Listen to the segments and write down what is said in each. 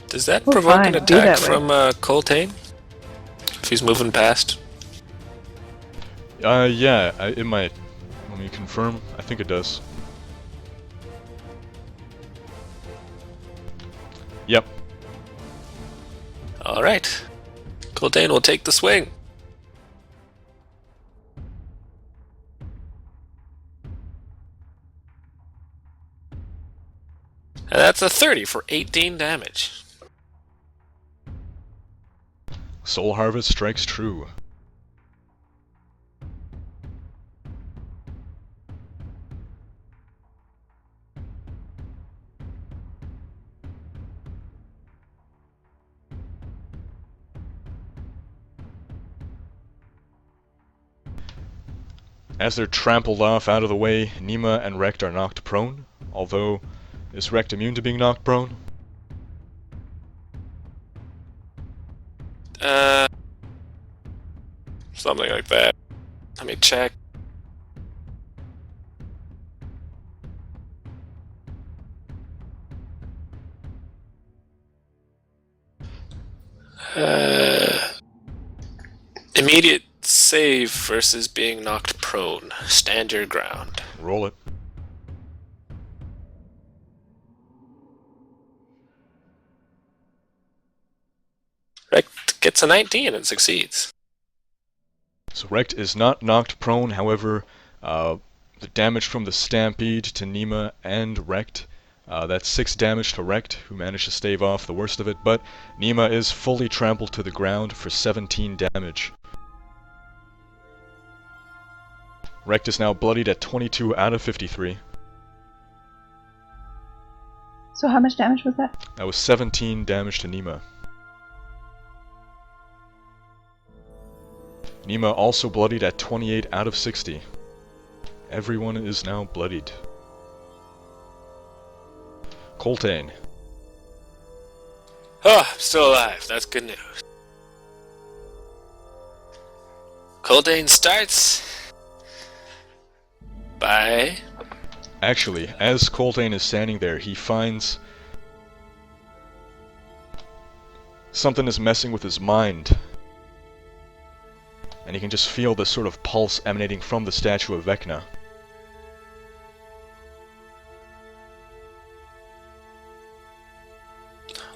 Does that Oh, provoke fine, an do attack that, from Coltane? If he's moving past? Yeah, it might. Let me confirm. I think it does. Yep. Alright. Coltane will take the swing. And that's a 30 for 18 damage. Soul Harvest strikes true. As they're trampled off out of the way, Nima and Rekt are knocked prone. Although, is Rekt immune to being knocked prone? Something like that. Let me check. Immediate save versus being knocked prone. Stand your ground. Roll it. Rekt gets a 19 and succeeds. So Rekt is not knocked prone, however, the damage from the Stampede to Nima and Rekt, that's 6 damage to Rekt, who managed to stave off the worst of it, but Nima is fully trampled to the ground for 17 damage. Rekt is now bloodied at 22 out of 53. So how much damage was that? That was 17 damage to Nima. Nima also bloodied at 28 out of 60. Everyone is now bloodied. Coltane. Oh, I'm still alive. That's good news. Coltane starts by... Actually, as Coltane is standing there, he finds something is messing with his mind. And he can just feel this sort of pulse emanating from the statue of Vecna.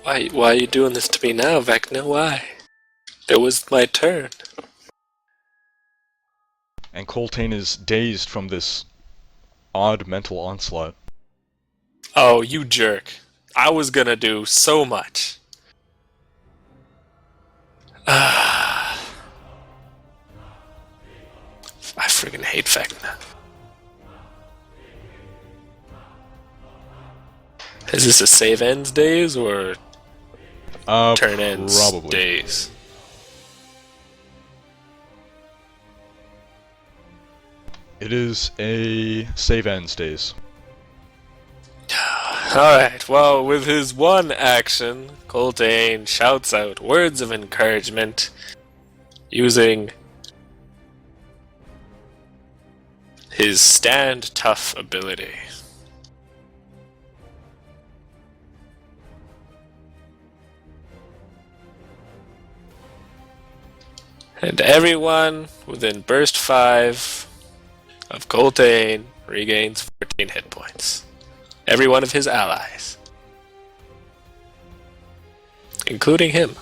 Why are you doing this to me now, Vecna? Why? It was my turn. And Coltane is dazed from this odd mental onslaught. Oh, you jerk. I was gonna do so much. I friggin' hate Vecna. Is this a save ends days or turn ends probably. days? It is a save ends days. Alright, well, with his one action, Coltane shouts out words of encouragement using his Stand Tough ability. And everyone within burst 5 of Coltane regains 14 hit points. Every one of his allies. Including him.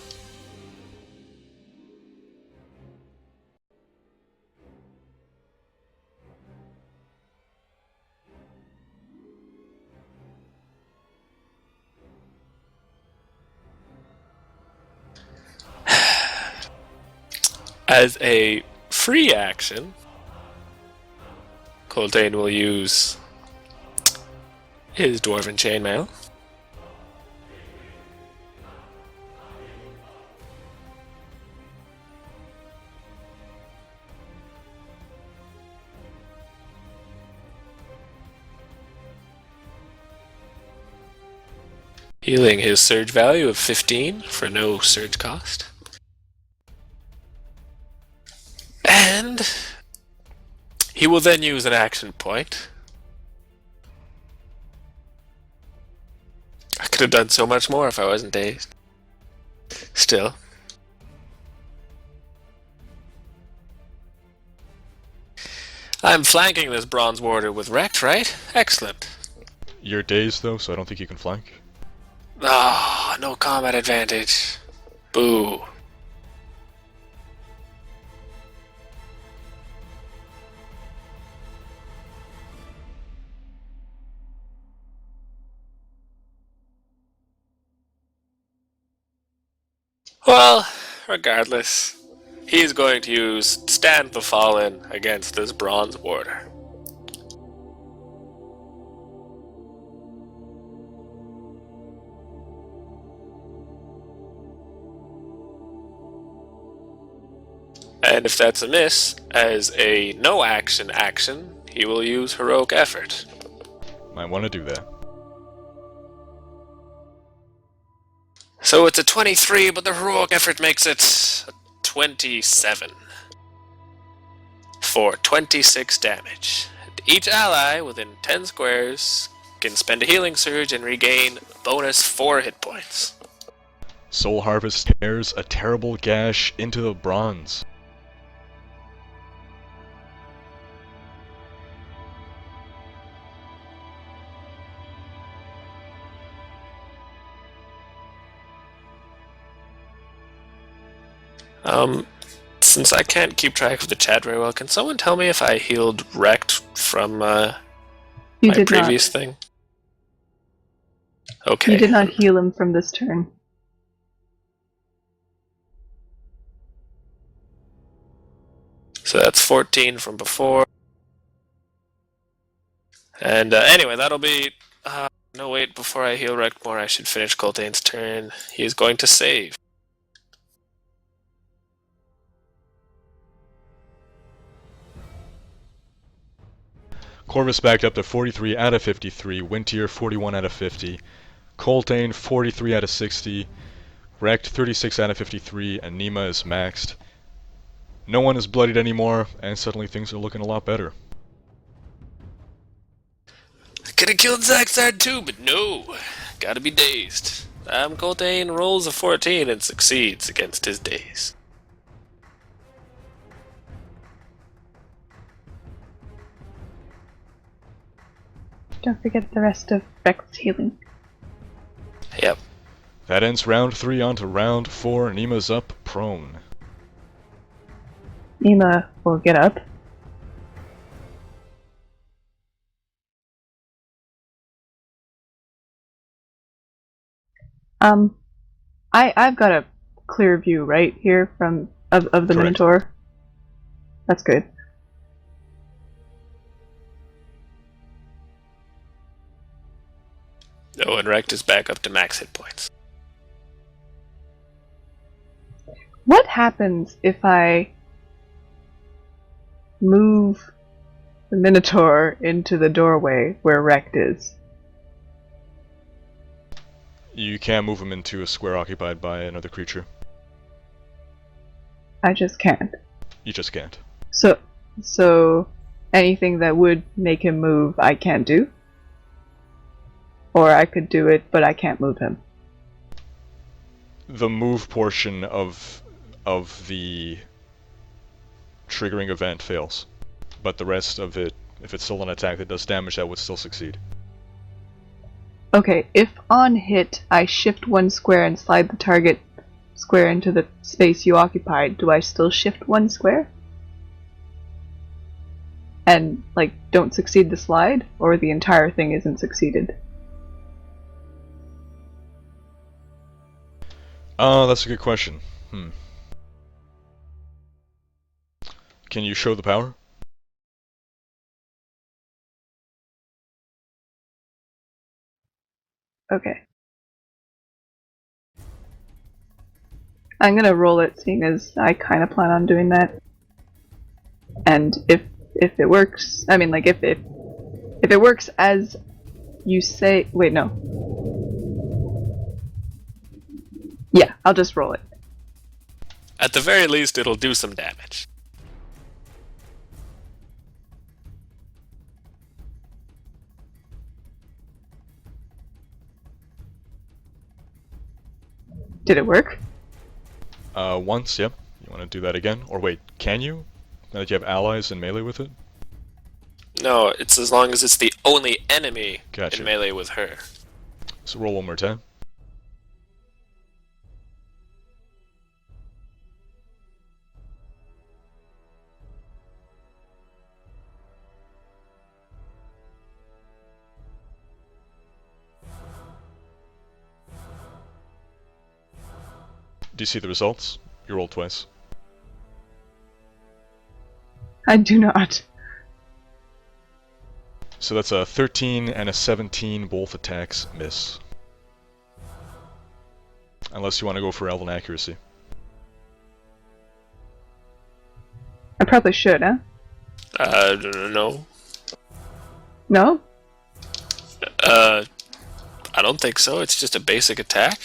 As a free action, Coltane will use his Dwarven Chainmail. Healing his surge value of 15 for no surge cost. And he will then use an action point. I could have done so much more if I wasn't dazed. still. I'm flanking this bronze warder with Wrecked, right? Excellent. You're dazed though, so I don't think you can flank. Ah, no combat advantage. Boo. Well, regardless, he's going to use Stand the Fallen against this bronze warder. And if that's a miss, as a no-action action, he will use Heroic Effort. Might want to do that. So it's a 23, but the Heroic Effort makes it a 27. For 26 damage. And each ally within 10 squares can spend a healing surge and regain bonus 4 hit points. Soul Harvest tears a terrible gash into the bronze. Since I can't keep track of the chat very well, can someone tell me if I healed Wrecked from my previous thing? Okay. You did not heal him from this turn. So that's 14 from before. And anyway, that'll be... no, wait, before I heal Wrecked more, I should finish Coltane's turn. He is going to save. Corvus backed up to 43 out of 53, Wintier 41 out of 50, Coltane 43 out of 60, Wrecked 36 out of 53, and Nima is maxed. No one is bloodied anymore, and suddenly things are looking a lot better. I could have killed Zaxzarrd too, but no. Gotta be dazed. Coltane rolls a 14 and succeeds against his daze. Don't forget the rest of Rex's healing. Yep. That ends round 3 onto round 4. Nima's up prone. Nima will get up. I've got a clear view right here of the Correct. Minotaur. That's good. Oh, and Wrecked is back up to max hit points. What happens if I move the Minotaur into the doorway where Wrecked is? You can't move him into a square occupied by another creature. I just can't. You just can't. So anything that would make him move, I can't do? Or I could do it, but I can't move him. The move portion of the triggering event fails, but the rest of it, if it's still an attack that does damage, that would still succeed. Okay, if on hit I shift one square and slide the target square into the space you occupied, do I still shift one square? And, like, don't succeed the slide? Or the entire thing isn't succeeded? Oh, that's a good question. Can you show the power? Okay. I'm gonna roll it, seeing as I kind of plan on doing that. And if it works, I mean, like, if it works as you say, wait, no. Yeah, I'll just roll it. At the very least, it'll do some damage. Did it work? Once, yep. You want to do that again? Or wait, can you? Now that you have allies in melee with it? No, it's as long as it's the only enemy Gotcha. in melee with her. So roll one more time. Do you see the results? You rolled twice. I do not. So that's a 13 and a 17, both attacks miss. Unless you want to go for Elven Accuracy. I probably should, huh? No. No? I don't think so. It's just a basic attack.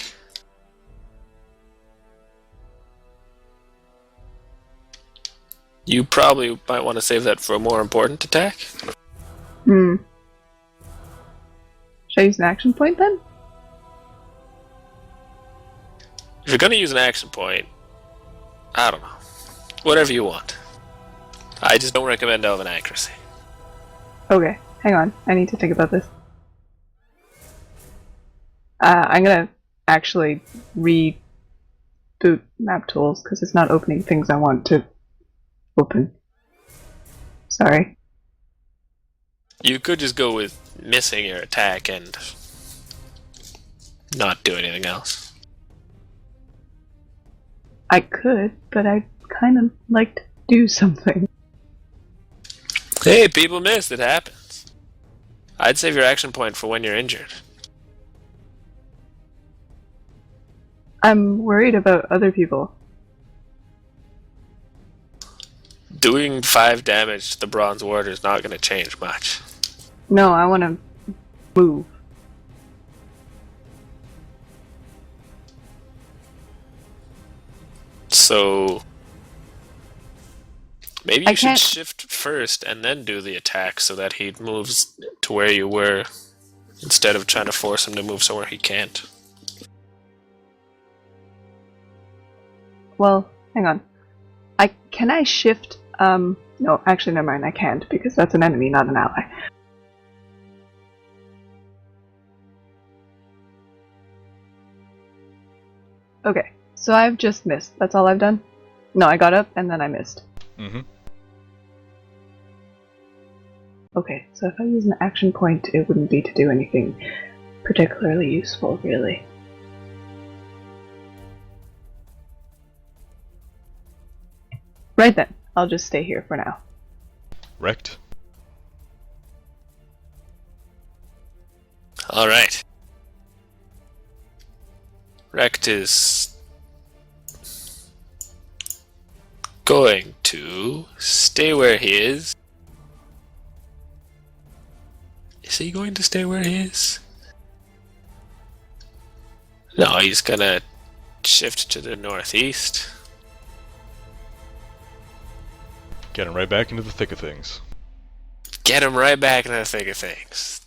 You probably might want to save that for a more important attack. Hmm. Should I use an action point then? If you're going to use an action point, I don't know. Whatever you want. I just don't recommend Elven Accuracy. Okay, hang on. I need to think about this. I'm gonna actually reboot map tools because it's not opening things I want to open. Sorry. You could just go with missing your attack and not do anything else. I could, but I'd kind of like to do something. Hey, people miss. It happens. I'd save your action point for when you're injured. I'm worried about other people. Doing 5 damage to the Bronze Warder is not going to change much. No, I want to move. So maybe I you should can't- shift first and then do the attack so that he moves to where you were instead of trying to force him to move somewhere he can't. Well, hang on. Can I shift? No, actually, never mind. I can't because that's an enemy, not an ally. Okay, so I've just missed. That's all I've done? No, I got up and then I missed. Mm-hmm. Okay, so if I use an action point, it wouldn't be to do anything particularly useful, really. Right then, I'll just stay here for now. Wrecked. Alright. Rect is going to stay where he is. Is he going to stay where he is? No, he's gonna shift to the northeast. Getting right back into the thick of things. Get him right back in the thick of things.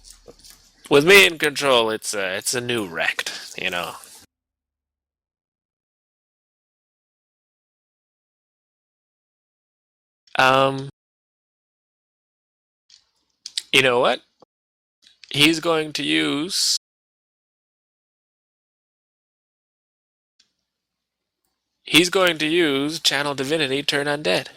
With me in control, it's a new Rect, you know. You know what? He's going to use Channel Divinity Turn Undead.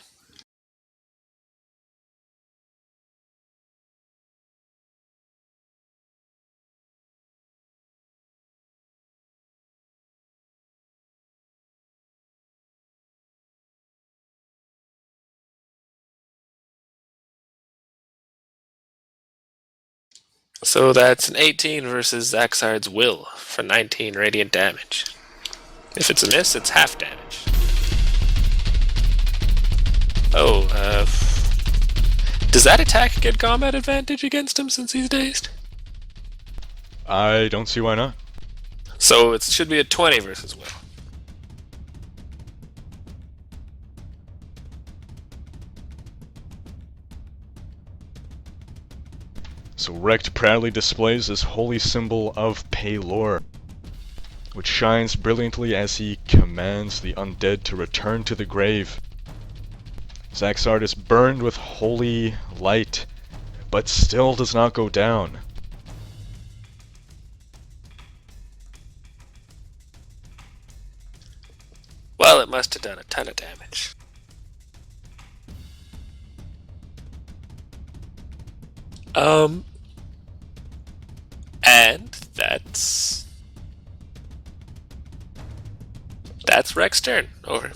So that's an 18 versus Zaxzarrd's Will for 19 radiant damage. If it's a miss, it's half damage. Oh, does that attack get combat advantage against him since he's dazed? I don't see why not. So it should be a 20 versus Will. So Rect proudly displays this holy symbol of Paylor. which shines brilliantly as he commands the undead to return to the grave. Zaxzarrd is burned with holy light, but still does not go down. Well, it must have done a ton of damage. And that's Rex's turn. Over.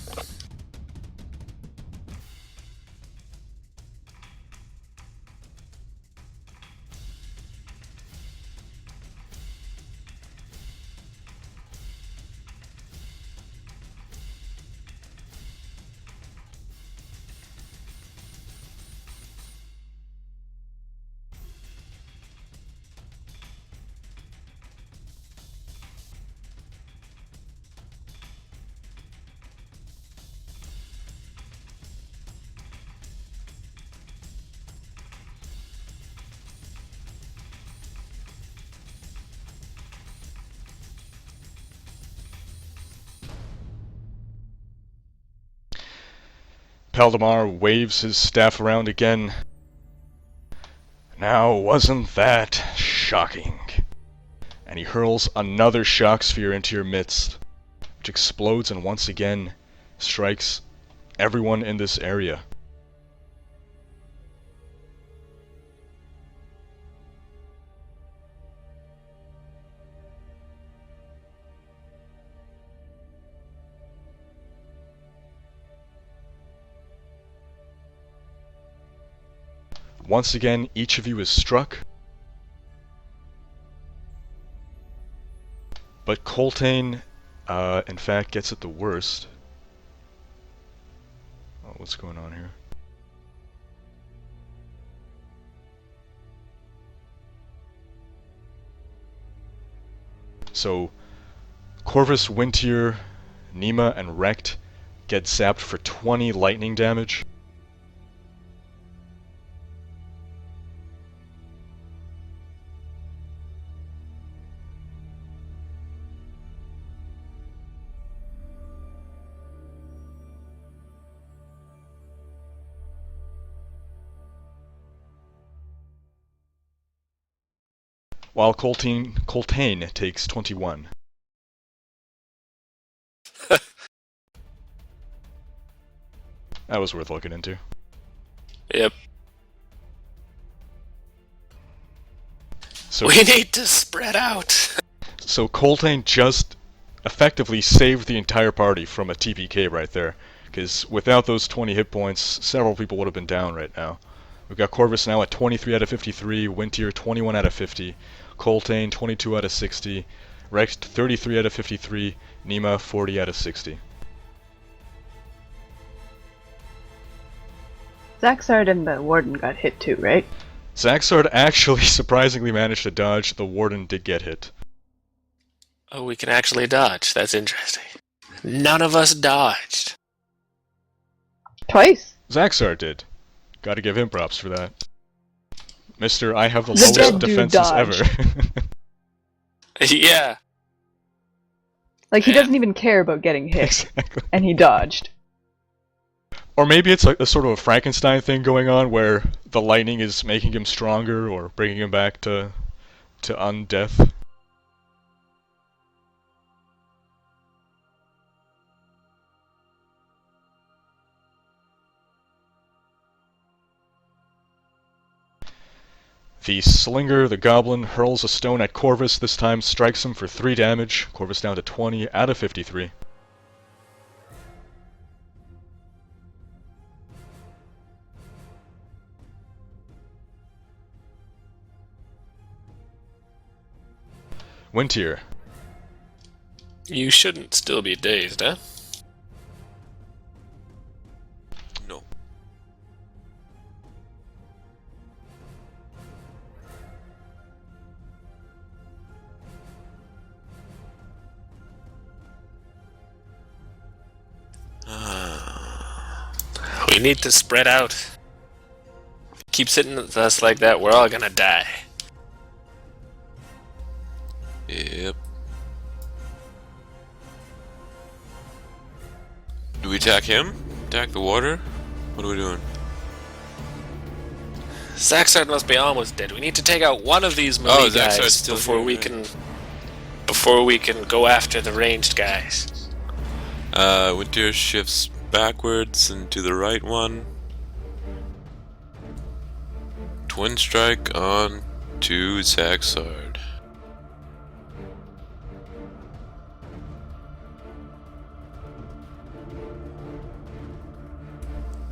Paldemar waves his staff around again. Now, wasn't that shocking? And he hurls another shock sphere into your midst, which explodes and once again strikes everyone in this area. Once again, each of you is struck. But Coltane, in fact, gets it the worst. Oh, what's going on here? So, Corvus, Wintier, Nima, and Rekt get zapped for 20 lightning damage. While Coltane takes 21. That was worth looking into. Yep. So, We need to spread out. so Coltane just effectively saved the entire party from a TPK right there. Because without those 20 hit points, several people would have been down right now. We've got Corvus now at 23 out of 53, Wintier 21 out of 50, Coltane 22 out of 60, Rex 33 out of 53, Nima 40 out of 60. Zaxzarrd and the Warden got hit too, right? Zaxzarrd actually surprisingly managed to dodge. The Warden did get hit. Oh, we can actually dodge. That's interesting. None of us dodged. Twice. Zaxzarrd did. Gotta give him props for that. Mister, I have the The dead lowest dude defenses dodged. ever. Yeah. Like, he Yeah. doesn't even care about getting hit, Exactly. and he dodged. Or maybe it's like a sort of a Frankenstein thing going on where the lightning is making him stronger or bringing him back to undeath. The Slinger, the Goblin, hurls a stone at Corvus, this time strikes him for 3 damage. Corvus down to 20 out of 53. Wintier. You shouldn't still be dazed, huh? No. We need to spread out. Keep sitting with us like that, we're all gonna die. Yep. attack him? Attack the water? What are we doing? Zaxzarrd must be almost dead. We need to take out one of these melee Zaxzard's guys still before here, we right. can before we can go after the ranged guys. Winter shifts backwards and to the right one. Twin strike on to Zaxzarrd.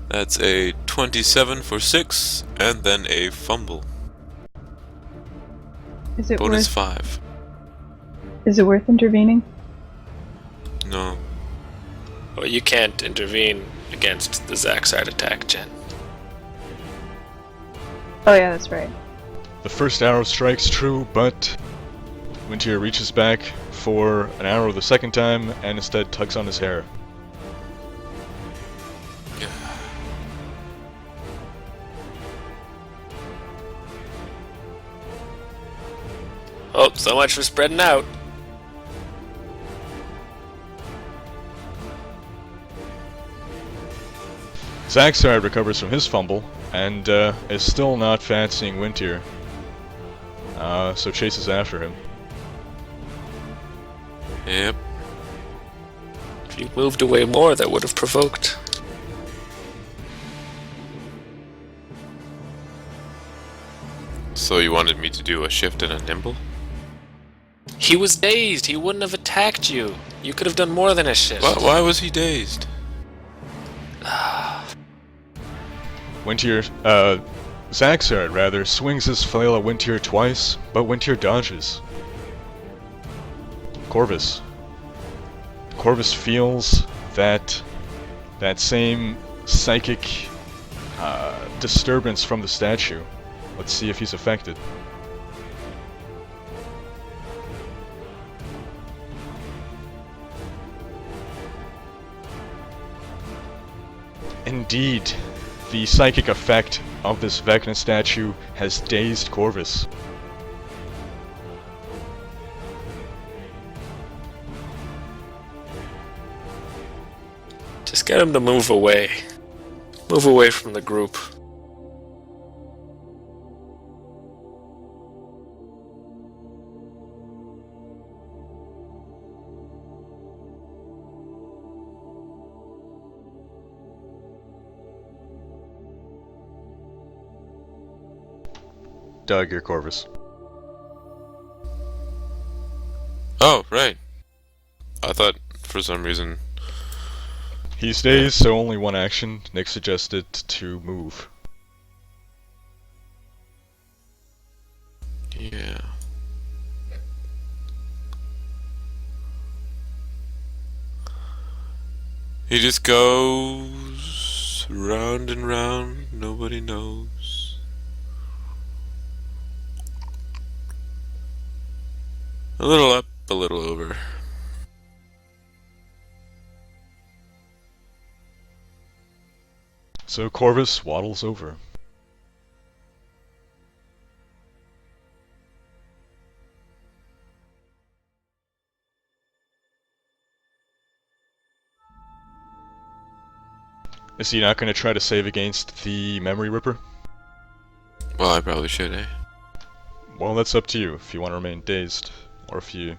That's a 27 for 6, and then a fumble. Is it Bonus worth? 5. Is it worth intervening? No. Well, you can't intervene against the Zaxzarrd attack, Jen. Oh yeah, that's right. The first arrow strikes true, but Wintier reaches back for an arrow the second time and instead tugs on his hair. Oh, so much for spreading out. Zaxzarrd recovers from his fumble and is still not fancying Wintier, so chases after him. Yep. If you moved away more, that would have provoked. So you wanted me to do a shift and a nimble? He was dazed. He wouldn't have attacked you. You could have done more than a shift. Why was he dazed? Wintier, Zaxzarrd rather, swings his flail at Wintier twice, but Wintier dodges. Corvus. Corvus feels that same psychic disturbance from the statue. Let's see if he's affected. Indeed, the psychic effect of this Vecna statue has dazed Corvus. Just get him to move away. Move away from the group. Doug, you're Corvus. Oh, right. I thought for some reason. He stays, so only one action. Nick suggested to move. Yeah. He just goes round and round, nobody knows. A little up, a little over. So Corvus waddles over. Is he not going to try to save against the Memory Ripper? Well, I probably should, eh? Well, that's up to you, if you want to remain dazed, or if you...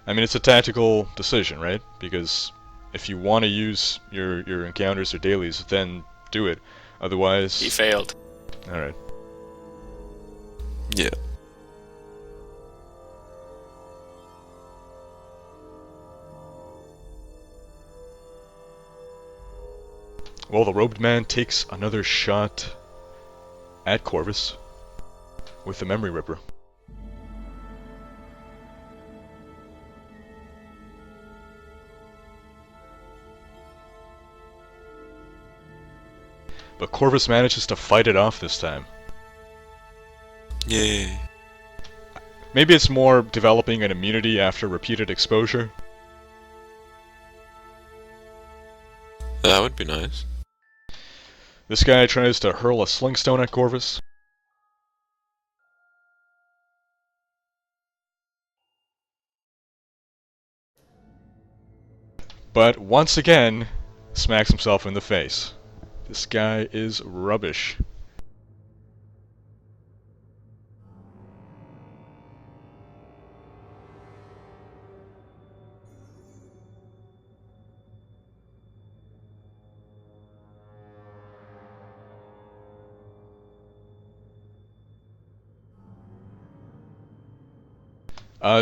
I mean, it's a tactical decision, right? Because if you want to use your encounters or dailies, then do it. Otherwise... He failed. Alright. Yeah. Well, the robed man takes another shot at Corvus with the Memory Ripper. But Corvus manages to fight it off this time. Yay. Maybe it's more developing an immunity after repeated exposure. That would be nice. This guy tries to hurl a sling stone at Corvus. But once again, Smacks himself in the face. This guy is rubbish.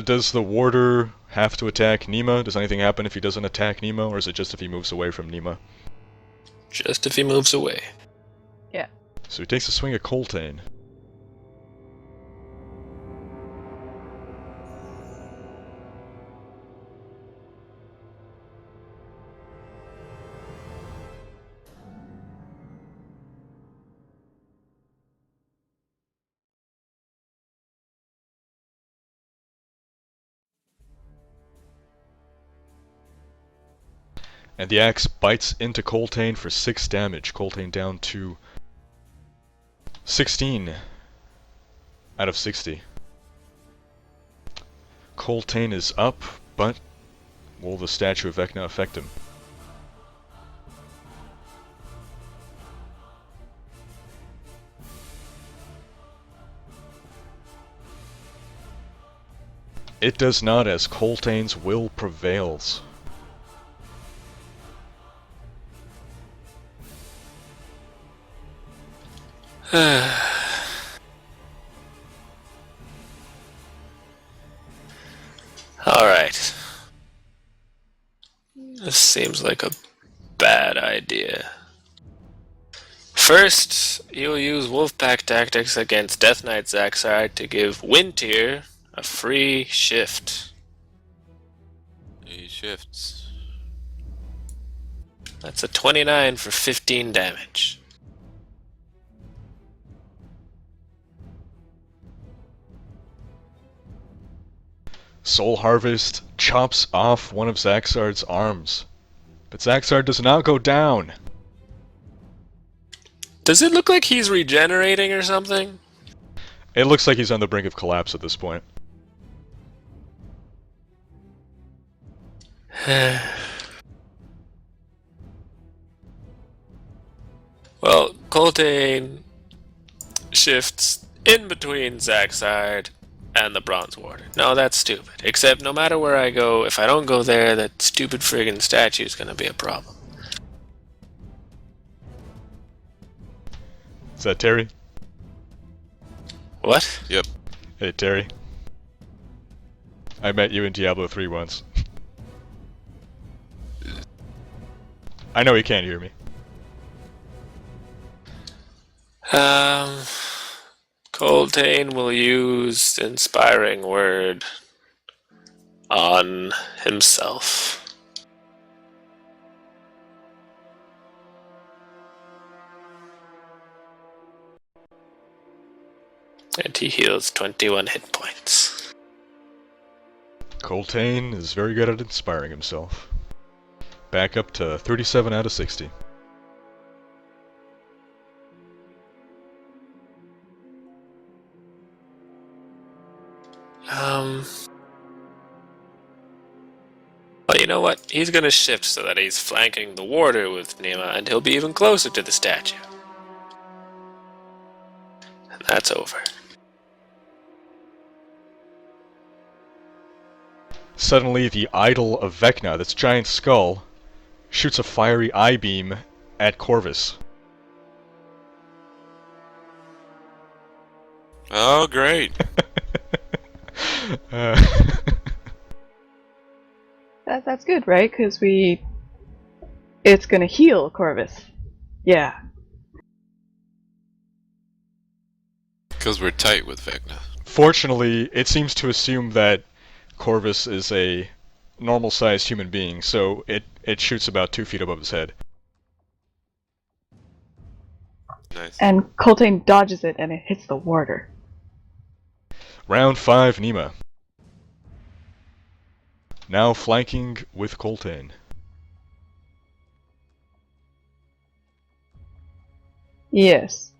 Does the warder have to attack Nima? Does anything happen if he doesn't attack Nima, or is it just if he moves away from Nima? Just if he moves away. Yeah. So he takes a swing at Coltane. And the axe bites into Coltane for 6 damage. Coltane down to 16 out of 60. Coltane is up, but will the statue of Vecna affect him? It does not, as Coltane's will prevails. Alright. This seems like a bad idea. First, you'll use Wolfpack tactics against Death Knight Zaxzarrd to give Wintier a free shift. He shifts. That's a 29 for 15 damage. Soul Harvest chops off one of Zaxzard's arms. But Zaxzarrd does not go down. Does it look like he's regenerating or something? It looks like he's on the brink of collapse at this point. Well, Coltane shifts in between Zaxzarrd and the Bronze Warder. No, that's stupid. Except no matter where I go, if I don't go there, that stupid friggin' statue is gonna be a problem. Is that Terry? What? Yep. Hey, Terry. I met you in Diablo 3 once. I know he can't hear me. Coltane will use Inspiring Word on himself. And he heals 21 hit points. Coltane is very good at inspiring himself. Back up to 37 out of 60. Well, you know what? He's gonna shift so that he's flanking the warder with Nima, and he'll be even closer to the statue. And that's over. Suddenly, the idol of Vecna, this giant skull, shoots a fiery eye beam at Corvus. Oh, great. That's good, right? Because it's gonna heal Corvus. Yeah. Because we're tight with Vecna. Fortunately, it seems to assume that Corvus is a normal-sized human being, so it shoots about 2 feet above his head. Nice. And Coltane dodges it and it hits the warder. Round 5, Nima. Now flanking with Coltane. Yes.